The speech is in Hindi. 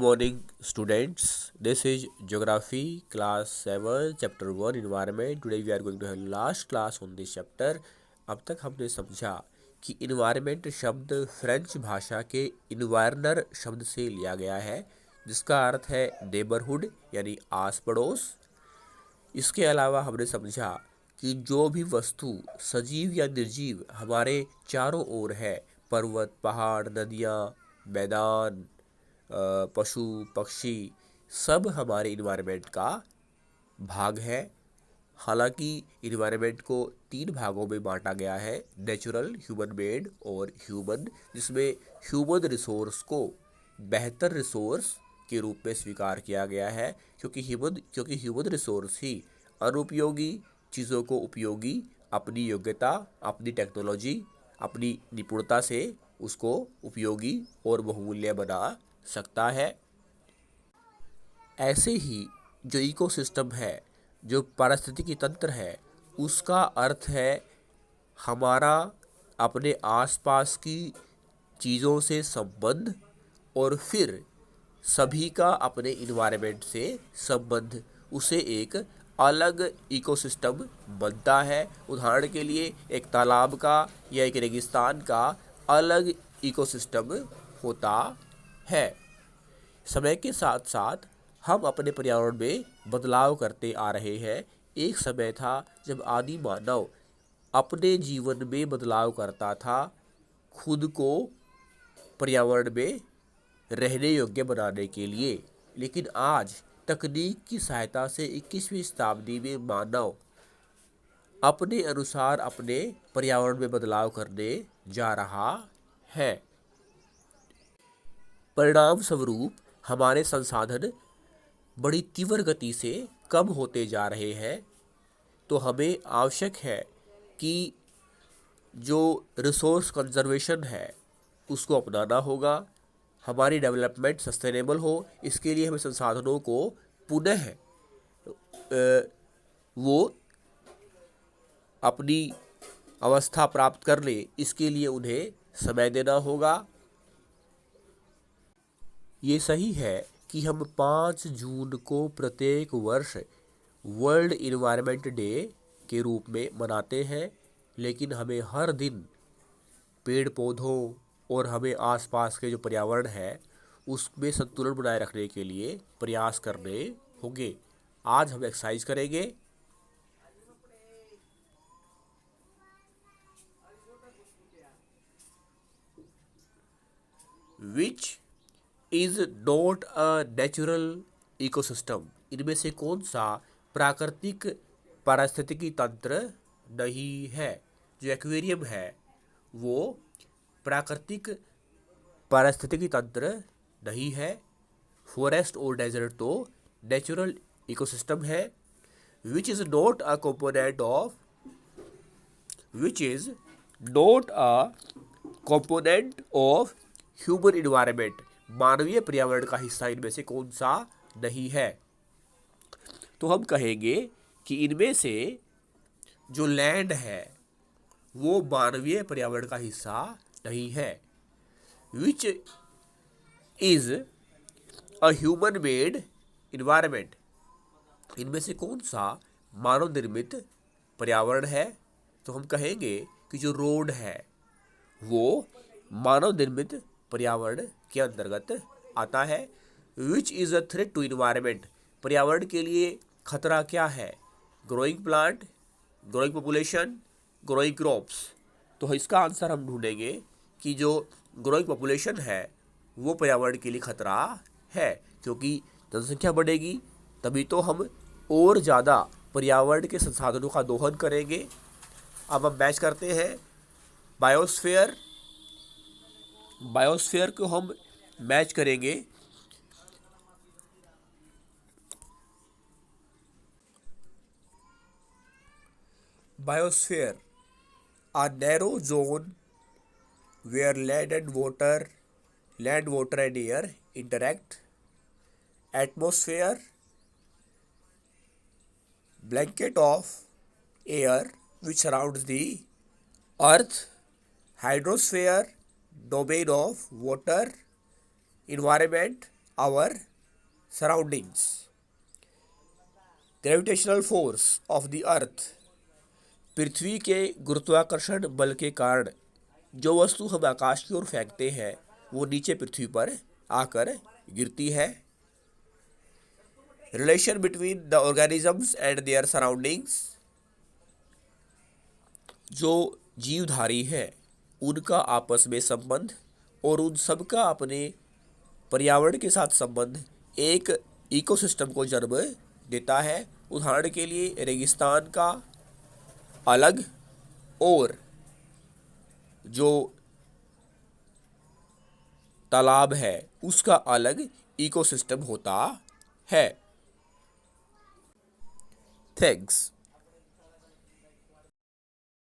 Morning students, this is geography class 7 chapter 1 environment. Today we are going to have last class on this chapter. अब तक हमने समझा कि environment शब्द फ्रेंच भाषा के envirner शब्द से लिया गया है, जिसका अर्थ है नेबरहुड यानी आस पड़ोस। इसके अलावा हमने समझा कि जो भी वस्तु सजीव या निर्जीव हमारे चारों ओर है, पर्वत, पहाड़, नदियाँ, मैदान, पशु पक्षी, सब हमारे इन्वायरमेंट का भाग है। हालांकि इन्वायरमेंट को 3 भागों में बांटा गया है, नेचुरल, ह्यूमन मेड और ह्यूमन, जिसमें ह्यूमन रिसोर्स को बेहतर रिसोर्स के रूप में स्वीकार किया गया है, क्योंकि ह्यूमन रिसोर्स ही अनुपयोगी चीज़ों को उपयोगी, अपनी योग्यता, अपनी टेक्नोलॉजी, अपनी निपुणता से उसको उपयोगी और बहुमूल्य बना सकता है। ऐसे ही जो इकोसिस्टम है, जो पारिस्थितिकी तंत्र है, उसका अर्थ है हमारा अपने आसपास की चीज़ों से संबंध और फिर सभी का अपने इन्वायरमेंट से संबंध, उसे एक अलग इकोसिस्टम बनता है। उदाहरण के लिए एक तालाब का या एक रेगिस्तान का अलग इकोसिस्टम होता है। समय के साथ साथ हम अपने पर्यावरण में बदलाव करते आ रहे हैं। एक समय था जब आदि मानव अपने जीवन में बदलाव करता था, खुद को पर्यावरण में रहने योग्य बनाने के लिए। लेकिन आज तकनीक की सहायता से 21वीं शताब्दी में मानव अपने अनुसार अपने पर्यावरण में बदलाव करने जा रहा है। परिणाम स्वरूप हमारे संसाधन बड़ी तीव्र गति से कम होते जा रहे हैं। तो हमें आवश्यक है कि जो रिसोर्स कंजर्वेशन है उसको अपनाना होगा। हमारी डेवलपमेंट सस्टेनेबल हो, इसके लिए हमें संसाधनों को पुनः वो अपनी अवस्था प्राप्त कर ले, इसके लिए उन्हें समय देना होगा। ये सही है कि हम 5 जून को प्रत्येक वर्ष वर्ल्ड इन्वायरमेंट डे के रूप में मनाते हैं, लेकिन हमें हर दिन पेड़ पौधों और हमें आसपास के जो पर्यावरण है उसमें संतुलन बनाए रखने के लिए प्रयास करने होंगे। आज हम एक्सरसाइज करेंगे। Which is not a natural ecosystem, इनमें से कौन सा प्राकृतिक पारिस्थितिकी तंत्र नहीं है। जो एक्वेरियम है वो प्राकृतिक पारिस्थितिकी तंत्र नहीं है। फॉरेस्ट और डेजर्ट तो नेचुरल इकोसिस्टम है। Which is not a component of human environment, मानवीय पर्यावरण का हिस्सा इनमें से कौन सा नहीं है। तो हम कहेंगे कि इनमें से जो लैंड है वो मानवीय पर्यावरण का हिस्सा नहीं है। Which is a human made environment, इनमें से कौन सा मानव निर्मित पर्यावरण है। तो हम कहेंगे कि जो रोड है वो मानव निर्मित पर्यावरण के अंतर्गत आता है। Which is a threat to environment, पर्यावरण के लिए खतरा क्या है। Growing plant, growing population, growing crops. तो इसका आंसर हम ढूंढेंगे कि जो ग्रोइंग पॉपुलेशन है वो पर्यावरण के लिए खतरा है, क्योंकि जनसंख्या बढ़ेगी तभी तो हम और ज़्यादा पर्यावरण के संसाधनों का दोहन करेंगे। अब हम मैच करते हैं बायोस्फीयर को हम मैच करेंगे biosphere, a narrow zone where land, water and air interact. Atmosphere, blanket of air which surrounds the earth. Hydrosphere, domain of water. Environment, our surroundings. Gravitational force of the earth, पृथ्वी के गुरुत्वाकर्षण बल के कारण जो वस्तु हम आकाश की ओर फेंकते हैं वो नीचे पृथ्वी पर आकर गिरती है. Relation between the organisms and there surroundings, जो जीवधारी है उनका आपस में संबंध और उन सब का अपने पर्यावरण के साथ संबंध एक इकोसिस्टम को जन्म देता है. उदाहरण के लिए रेगिस्तान का अलग और जो तालाब है उसका अलग इकोसिस्टम होता है. थैंक्स.